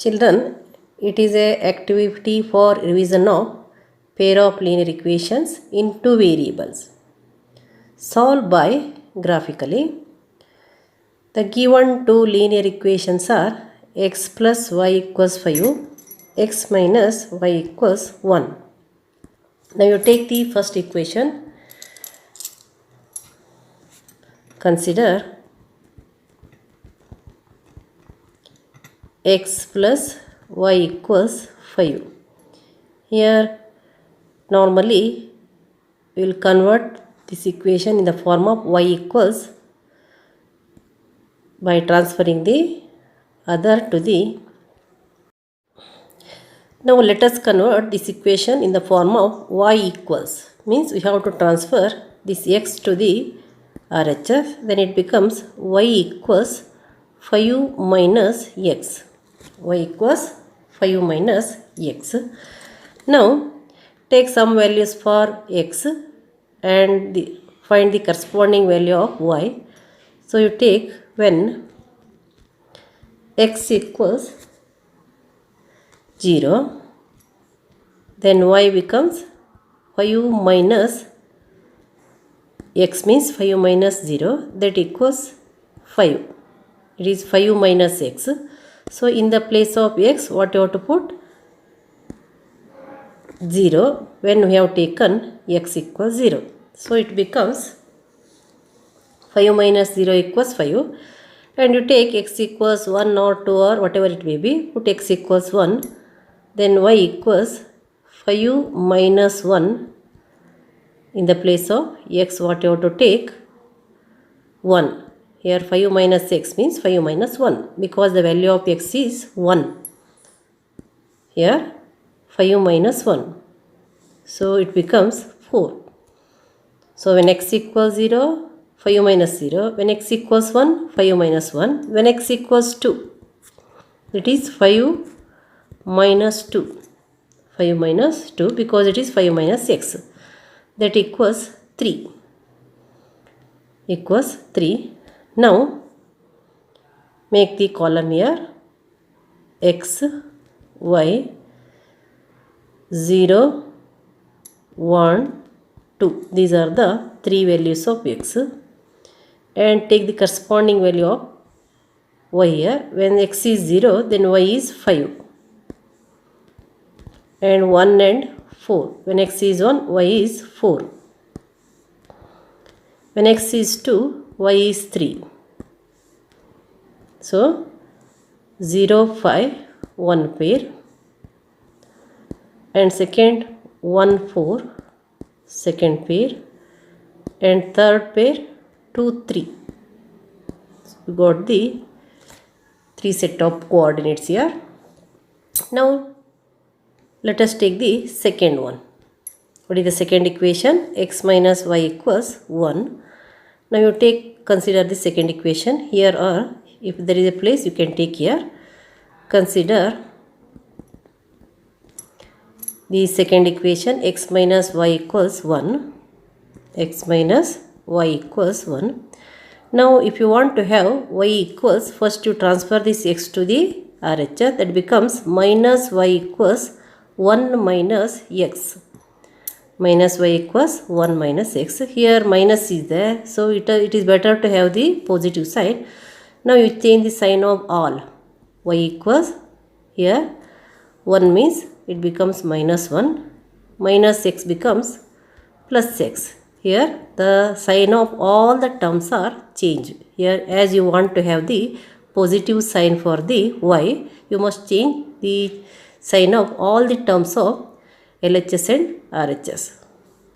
Children, it is a activity for revision of pair of linear equations in two variables. Solved by graphically. The given two linear equations are x plus y equals 5, x minus y equals 1. Now you take the first equation. Consider x plus y equals 5. Here normally we will convert this equation in the form of y equals by transferring the other to the. Now let us convert this equation in the form of y equals, means we have to transfer this x to the RHS, then it becomes y equals 5 minus x. Y equals 5 minus x. Now take some values for x and find the corresponding value of y. So you take when x equals 0, then y becomes 5 minus x, means 5 minus 0, that equals 5. It is 5 minus x. So in the place of x, what you have to put? 0, when we have taken x equals 0. So it becomes 5 minus 0 equals 5. And you take x equals 1 or 2 or whatever it may be, put x equals 1. Then y equals 5 minus 1. In the place of x, what you have to take? 1. Here 5 minus x means 5 minus 1, because the value of x is 1. Here 5 minus 1. So it becomes 4. So when x equals 0, 5 minus 0. When x equals 1, 5 minus 1. When x equals 2, it is 5 minus 2. 5 minus 2, because it is 5 minus x. That equals 3. Equals 3. Now make the column here x, y, 0, 1, 2. These are the three values of x. And take the corresponding value of y here. When x is 0, then y is 5. And 1 and 4. When x is 1, y is 4. When x is 2, y is 3. So 0, 5, 1 pair. And second 1, 4, second pair. And third pair 2, 3. So we got the 3 set of coordinates here. Now let us take the second one. What is the second equation? X minus y equals 1. Now you consider the second equation. Here or if there is a place, you can take here. Consider the second equation, x minus y equals 1. X minus y equals 1. Now if you want to have y equals, first you transfer this x to the RHS, that becomes minus y equals 1 minus x. Minus y equals 1 minus x. Here minus is there, so it is better to have the positive side. Now you change the sign of all. Y equals, here 1 means it becomes minus 1. Minus x becomes plus x. Here the sign of all the terms are changed. Here as you want to have the positive sign for the y, you must change the sign of all the terms of LHS and RHS.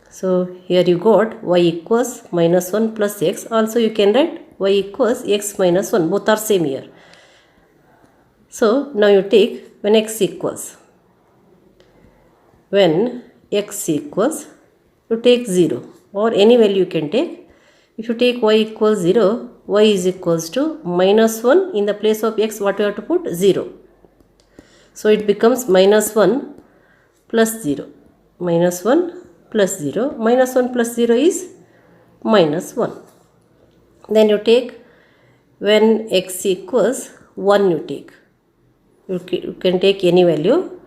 So here you got y equals minus 1 plus x. Also you can write y equals x minus 1. Both are same here. So now you take when x equals. When x equals, you take 0 or any value you can take. If you take y equals 0, y is equals to minus 1. In the place of x, what you have to put? 0. So it becomes minus 1 plus 0. Minus 1 plus 0. Minus 1 plus 0 is minus 1. Then you take when x equals 1 you take. you can take any value.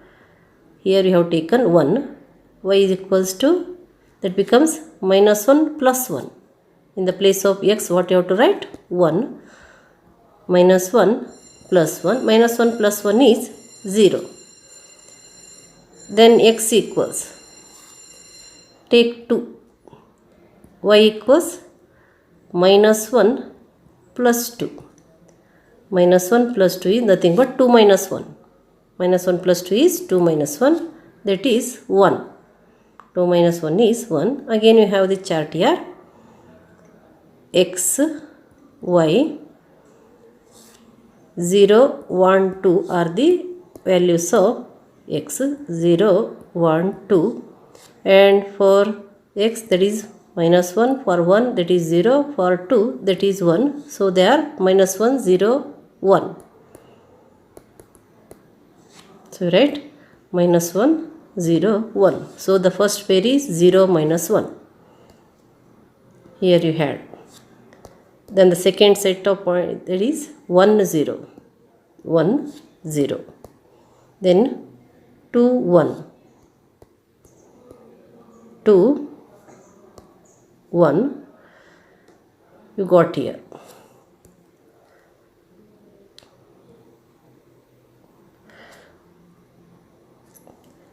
Here you have taken 1. Y is equals to, that becomes minus 1 plus 1. In the place of x, what you have to write? 1. Minus 1 plus 1. Minus 1 plus 1 is 0. Then x equals, take 2. Y equals minus 1 plus 2. Minus 1 plus 2 is nothing but 2 minus 1. Minus 1 plus 2 is 2 minus 1, that is 1. 2 minus 1 is 1. Again you have the chart here. X, Y, 0, 1, 2 are the values of x. 0, 1, 2. And for x, that is minus 1. For 1, that is 0. For 2, that is 1. So they are minus 1, 0, 1. So write minus 1, 0, 1. So the first pair is 0, minus 1. Here you had. Then the second set of points, that is 1, 0. 1, 0. Then 2, 1. 2, 1. You got here.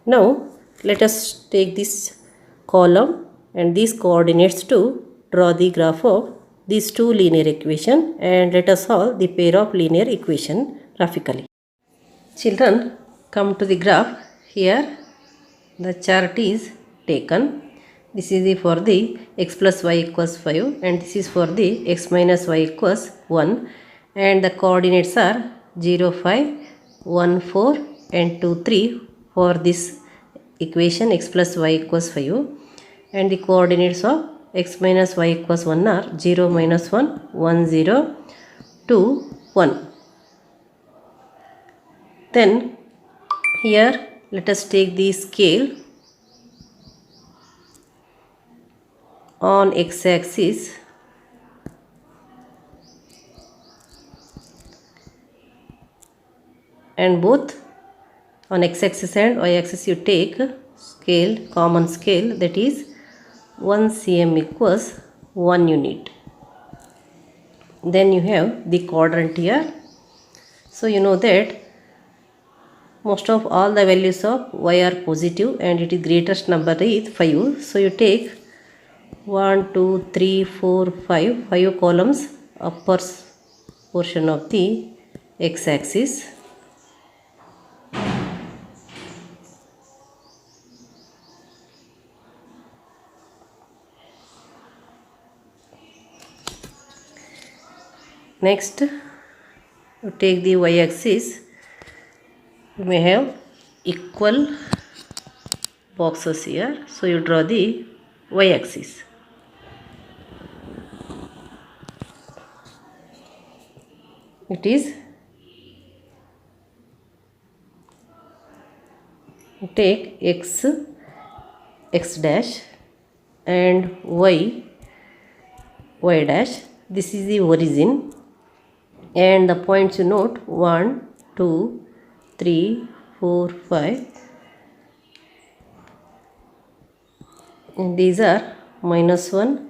Now let us take this column and these coordinates to draw the graph of these two linear equations, and let us solve the pair of linear equation graphically. Children, come to the graph. Here the chart is taken. This is for the x plus y equals 5, and this is for the x minus y equals 1, and the coordinates are 0, 5, 1, 4 and 2, 3 for this equation x plus y equals 5, and the coordinates of x minus y equals 1 are 0, minus 1, 1, 0, 2, 1. Then here let us take the scale. On x-axis and both on x-axis and y-axis you take scale, common scale, that is 1 cm equals 1 unit. Then you have the quadrant here. So you know that most of all the values of y are positive and it is greatest number is 5. So you take 1, 2, 3, 4, 5, 5 columns upper portion of the x-axis. Next, you take the y-axis. You may have equal boxes here. So you draw the y-axis. It is, take x, x dash and y, y dash. This is the origin, and the points you note 1, 2, 3, 4, 5, and these are minus 1,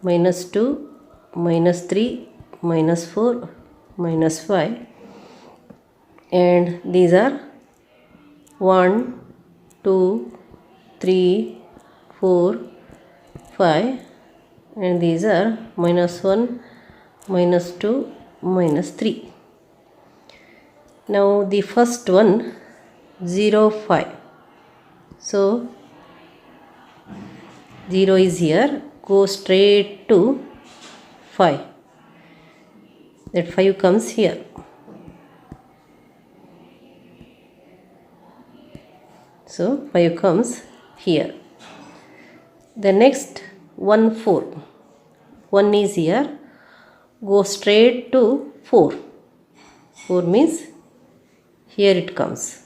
minus 2, minus 3, minus 4, minus 5, and these are 1, 2, 3, 4, 5, and these are minus 1, minus 2, minus 3. Now the first one 0, 5. So 0 is here, go straight to 5. That 5 comes here. So 5 comes here. The next 1, 4. 1 is here, go straight to 4. 4 means here it comes.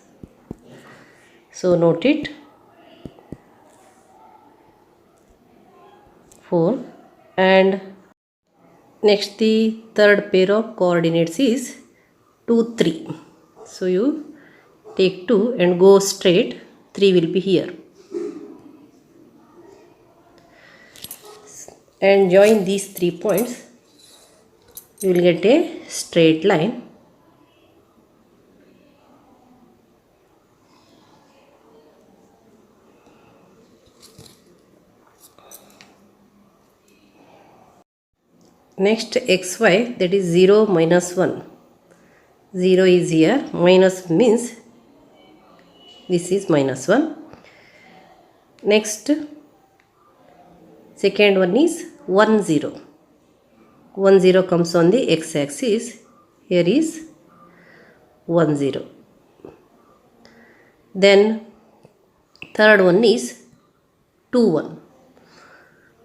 So note it. 4. And next the third pair of coordinates is 2, 3. So you take 2 and go straight, 3 will be here. And join these 3 points, you will get a straight line. Next xy, that is 0 minus 1. 0 is here, minus means this is minus 1. Next, second one is 1 0. 1 0 comes on the x axis. Here is 1 0. Then third one is 2 1.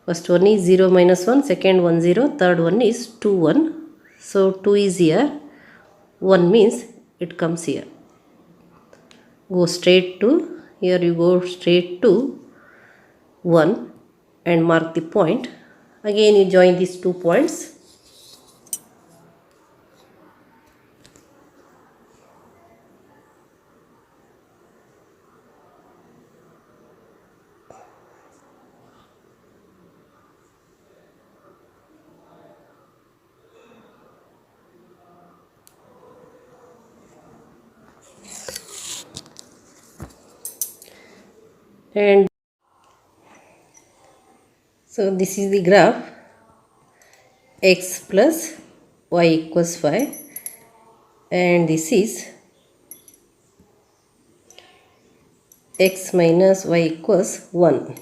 First one is 0 minus 1, second 1 0, third one is 2 1. So 2 is here, 1 means it comes here. Go straight to, here you go straight to 1 and mark the point. Again you join these 2 points. And so this is the graph x plus y equals 5, and this is x minus y equals 1.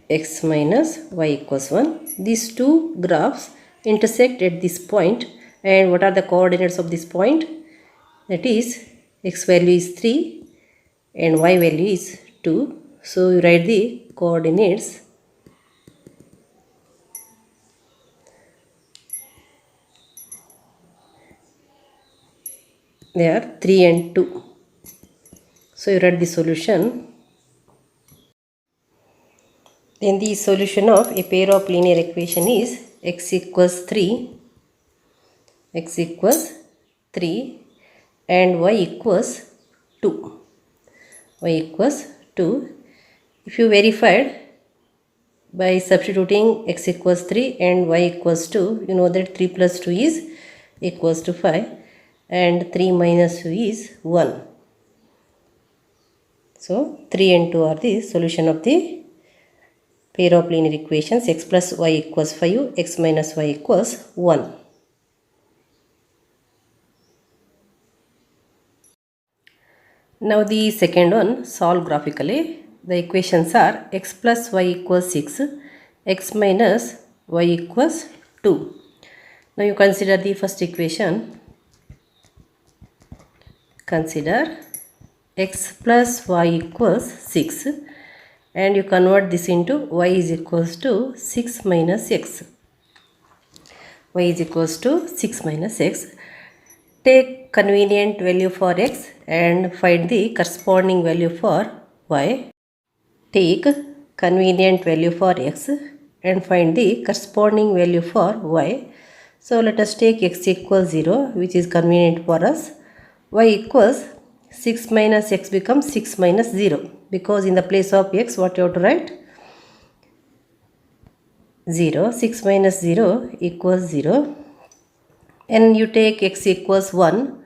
X minus y equals 1. These two graphs intersect at this point, and what are the coordinates of this point? That is, x value is 3 and y value is 2. So you write the coordinates. They are 3 and 2. So you write the solution. Then the solution of a pair of linear equation is x equals 3 and y equals 2. Y equals 2. If you verified by substituting x equals 3 and y equals 2, you know that 3 plus 2 is equals to 5 and 3 minus 2 is 1. So 3 and 2 are the solution of the pair of linear equations x plus y equals 5, x minus y equals 1. Now the second one, solve graphically. The equations are x plus y equals 6, x minus y equals 2. Now you consider the first equation. Consider x plus y equals 6 and you convert this into y is equals to 6 minus x. Y is equals to 6 minus x. Take convenient value for x and find the corresponding value for y. Take convenient value for x and find the corresponding value for y. So let us take x equals 0, which is convenient for us. Y equals 6 minus x becomes 6 minus 0, because in the place of x what you have to write? 0. 6 minus 0 equals 0. And you take x equals 1,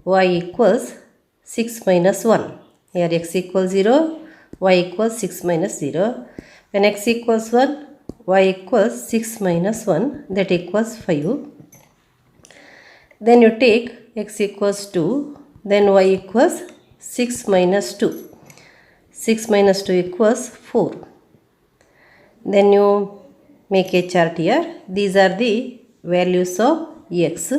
y equals 6 minus 1. Here x equals 0, y equals 6 minus 0. When x equals 1, y equals 6 minus 1, that equals 5. Then you take x equals 2, then y equals 6 minus 2. 6 minus 2 equals 4. Then you make a chart here. These are the values of x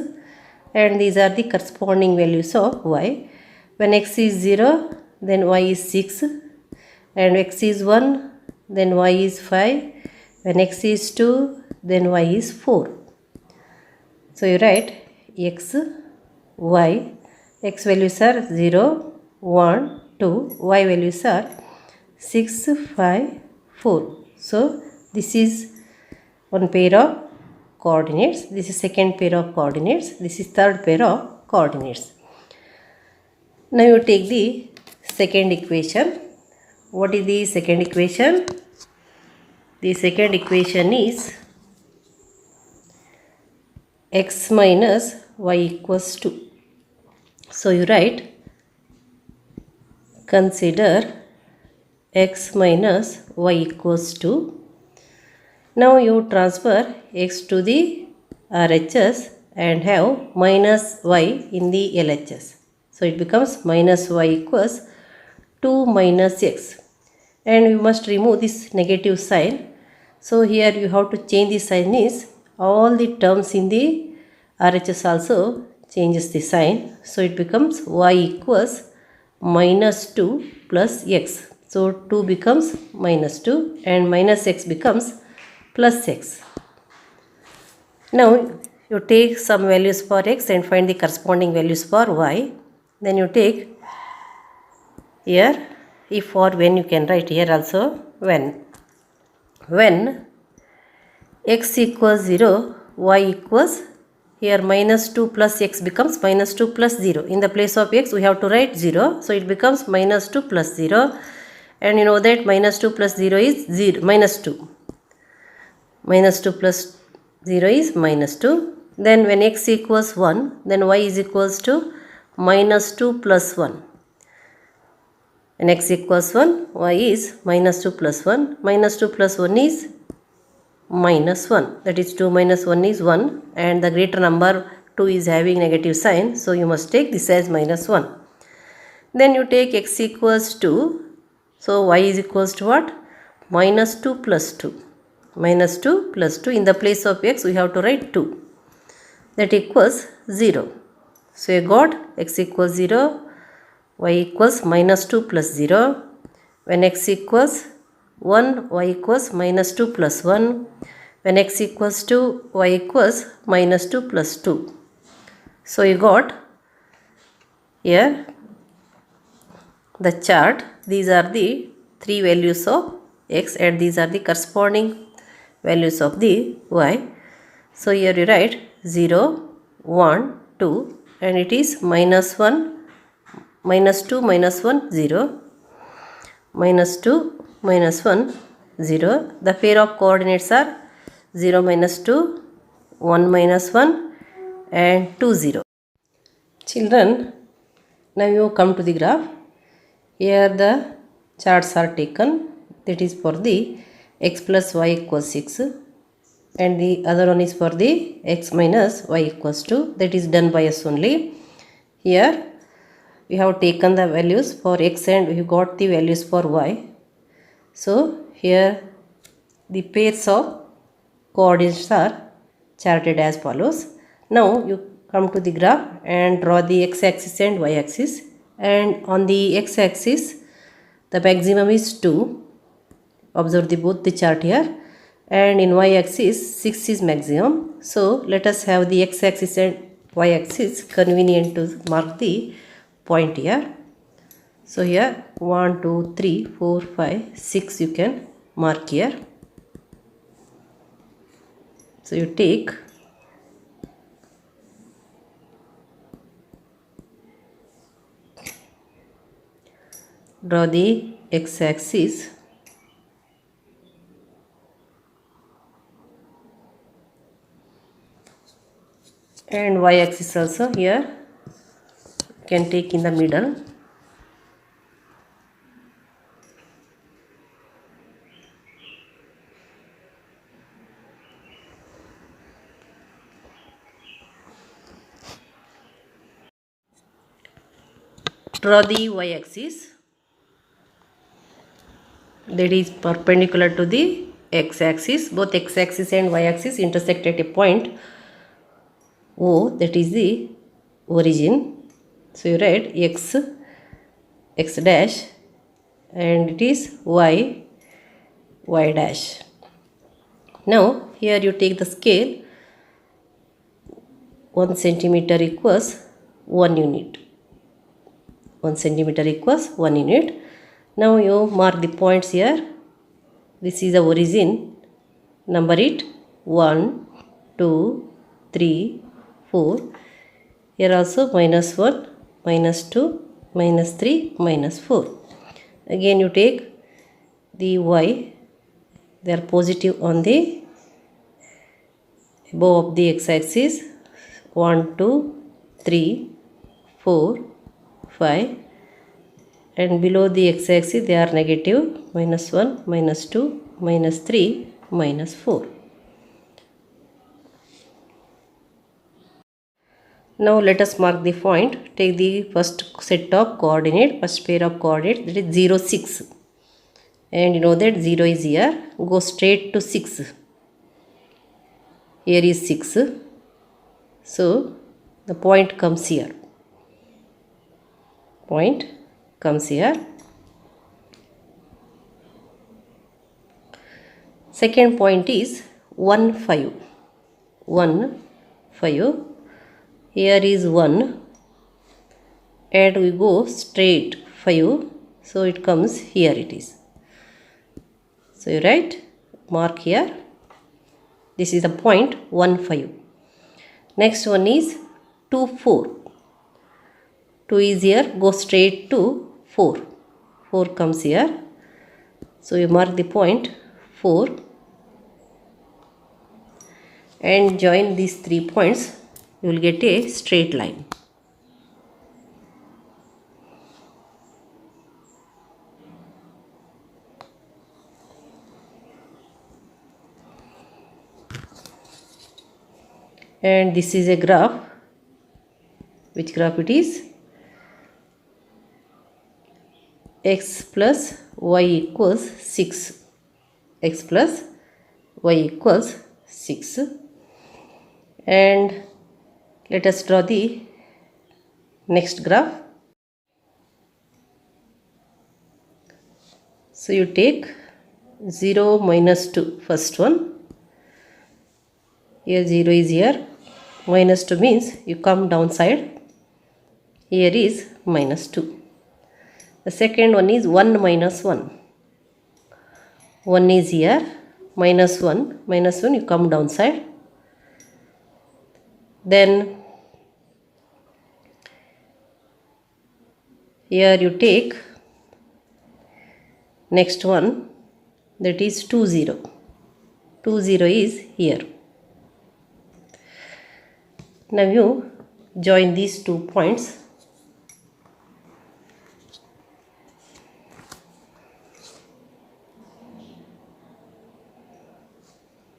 and these are the corresponding values of y. When x is 0, then y is 6, and x is 1, then y is 5. When x is 2, then y is 4. So you write x, y. X values are 0, 1, 2. Y values are 6, 5, 4. So this is one pair of coordinates. This is second pair of coordinates. This is third pair of coordinates. Now you take the second equation. What is the second equation? The second equation is x minus y equals 2. So you write, consider x minus y equals 2. Now you transfer x to the RHS and have minus y in the LHS. So it becomes minus y equals 2 minus x. And you must remove this negative sign. So here you have to change the sign is all the terms in the RHS also changes the sign. So it becomes y equals minus 2 plus x. So 2 becomes minus 2 and minus x becomes plus x. Now you take some values for x and find the corresponding values for y. Then you take here if or when, you can write here also when. When x equals 0, y equals, here minus 2 plus x becomes minus 2 plus 0. In the place of x we have to write 0. So it becomes minus 2 plus 0. And you know that minus 2 plus 0 is 0, minus 2. Minus 2 plus 0 is minus 2. Then when x equals 1, then y is equals to minus 2 plus 1. When x equals 1, y is minus 2 plus 1. Minus 2 plus 1 is minus 1. That is 2 minus 1 is 1. And the greater number 2 is having negative sign. So you must take this as minus 1. Then you take x equals 2. So y is equals to what? Minus 2 plus 2. Minus 2 plus 2. In the place of x we have to write 2. That equals 0. So you got x equals 0, y equals minus 2 plus 0. When x equals 1, y equals minus 2 plus 1. When x equals 2, y equals minus 2 plus 2. So you got here the chart. These are the three values of x and these are the corresponding values of the y. So here you write 0, 1, 2 and it is minus 1, minus 2, minus 1, 0, minus 2, minus 1, 0. The pair of coordinates are 0, minus 2, 1, minus 1 and 2, 0. Children, now you come to the graph. Here the charts are taken. That is for the x plus y equals 6 and the other one is for the x minus y equals 2. That is done by us only. Here we have taken the values for x and we got the values for y. So here the pairs of coordinates are charted as follows. Now you come to the graph and draw the x-axis and y-axis. And on the x-axis the maximum is 2. Observe both the chart here. And in y-axis 6 is maximum. So let us have the x-axis and y-axis convenient to mark the point here. So here 1, 2, 3, 4, 5, 6 you can mark here. So you take draw the x-axis and y-axis also here you can take in the middle. Draw the y-axis that is perpendicular to the x-axis. Both x-axis and y-axis intersect at a point O, that is the origin. So you write x, x dash and it is y, y dash. Now here you take the scale. 1 centimeter equals 1 unit. 1 centimeter equals 1 unit. Now you mark the points here. This is the origin. Number it 1, 2, 3, 4. Here also minus 1, minus 2, minus 3, minus 4. Again you take the y, they are positive on the above of the x-axis. 1, 2, 3, 4, 5, and below the x-axis they are negative, minus 1, minus 2, minus 3, minus 4. Now let us mark the point. Take the first set of coordinate, first pair of coordinates, that is 0, 6. And you know that 0 is here. Go straight to 6. Here is 6. So the point comes here. Point comes here. Second point is 1, 5. 1, 5. Here is 1 and we go straight 5. So it comes here it is. So you write, mark here. This is the point 1, 5. Next one is 2, 4. 2 is here, go straight to 4. 4 comes here. So you mark the point 4 and join these 3 points. You will get a straight line. And this is a graph. Which graph it is? X plus y equals 6. X plus y equals 6. And let us draw the next graph. So you take 0, minus 2, first one. Here 0 is here. Minus 2 means you come downside. Here is minus 2. The second one is 1, minus 1. 1 is here. Minus 1. Minus 1 you come downside. Then here you take next one, that is 2, 0. 2, 0 is here. Now you join these 2 points.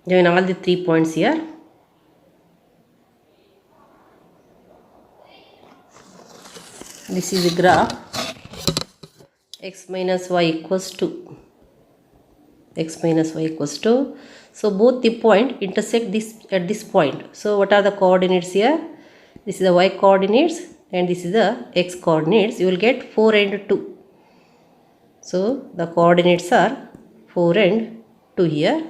Join all the 3 points here. This is a graph. X minus y equals 2. X minus y equals 2. So both the point intersect this at this point. So what are the coordinates here? This is the y coordinates and this is the x coordinates. You will get 4 and 2. So the coordinates are 4 and 2 here.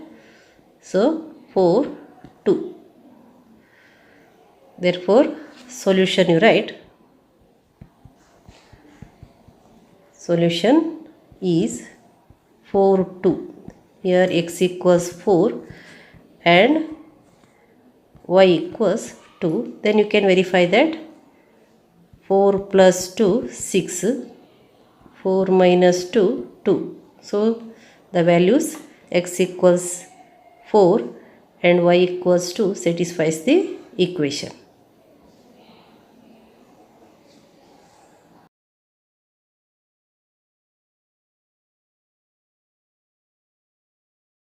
So 4, 2. Therefore solution you write. Solution is 4, 2. Here x equals 4 and y equals 2. Then you can verify that 4 plus 2, 6. 4 minus 2, 2. So the values x equals 4 and y equals 2 satisfies the equation.